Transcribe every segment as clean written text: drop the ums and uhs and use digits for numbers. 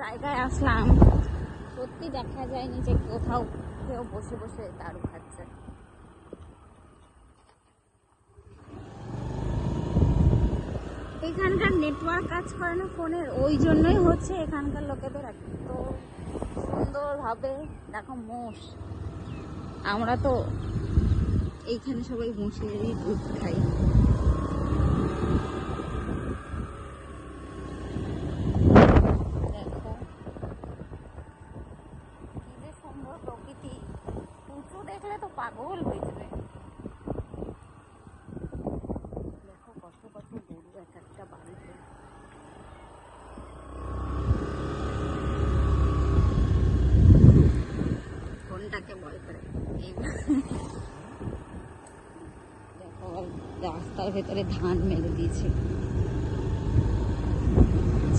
জায়গায় আসলাম, সত্যি দেখা যায়নি যে কোথাও কেউ বসে বসে দারু খাচ্ছে। এখানকার নেটওয়ার্ক কাজ করে না ফোনের, ওই জন্যই হচ্ছে এখানকার লোকেদের এত সুন্দরভাবে দেখো মোষ। আমরা তো এইখানে সবাই মোষেরই দুধ খাই। দেখো কি যে সুন্দর প্রকৃতি, উঁচু দেখলে তো পাগল হয়ে যাবে। দেখো কত কত গরু এক একটা বাড়িতে। ফোনটাকে বল করে দেখো রাস্তার ভেতরে ধান মেরে দিয়েছে।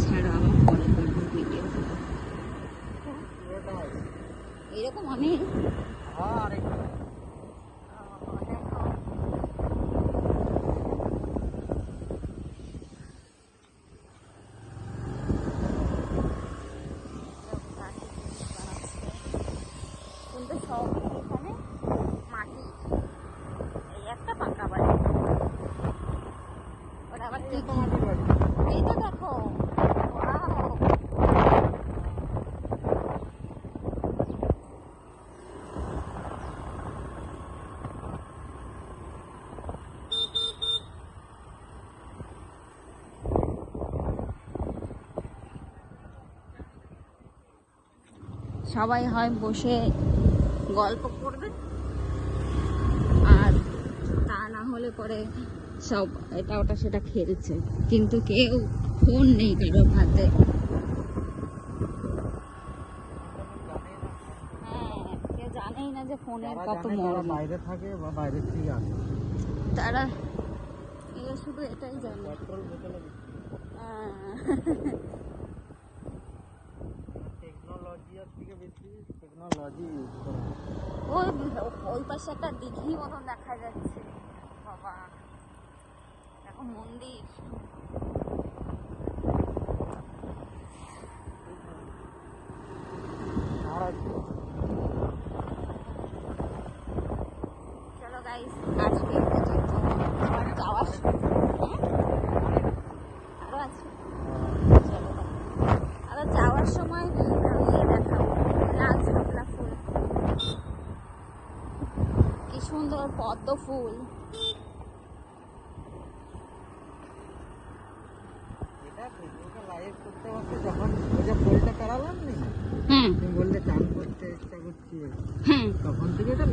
ছাড়া আমার পরে করবো ভিডিও। এরকম অনেক কিন্তু সব এখানে মাটি, এই একটা পাকা বাড়ি। ওটা আবার কি এই তো দেখো সবাই হয় বসে গল্প করবে, আর তা না হলে পরে সব এটা ওটা সেটা খেলছে, কিন্তু কেউ ফোন নেই কারো হাতে। হ্যাঁ, কেউ জানেই না যে ফোনের কত মরম। বাইরে থাকে বা বাইরে থেকে আসে, তারা এরা শুধু এটাই জানে। টেকনোলজির থেকে বেশি টেকনোলজি ইউজ করে। ওই ওই পাশে একটা দিঘি মতন দেখা যাচ্ছে, বাবা এখন মন্দির। চলো গাইস, আজকে এই পর্যন্ত। যাওয়ার আরো আছে, চলো আবার যাওয়ার সময় ইয়ে দেখাবো, লাল শাপলা ফুল, কি সুন্দর পদ্ম ফুল। লাইভ করতে করতে যখন ওই যে পোলটা কারালাম নি, তুমি বললে চান করতে ইচ্ছা করছি, তখন থেকে এটা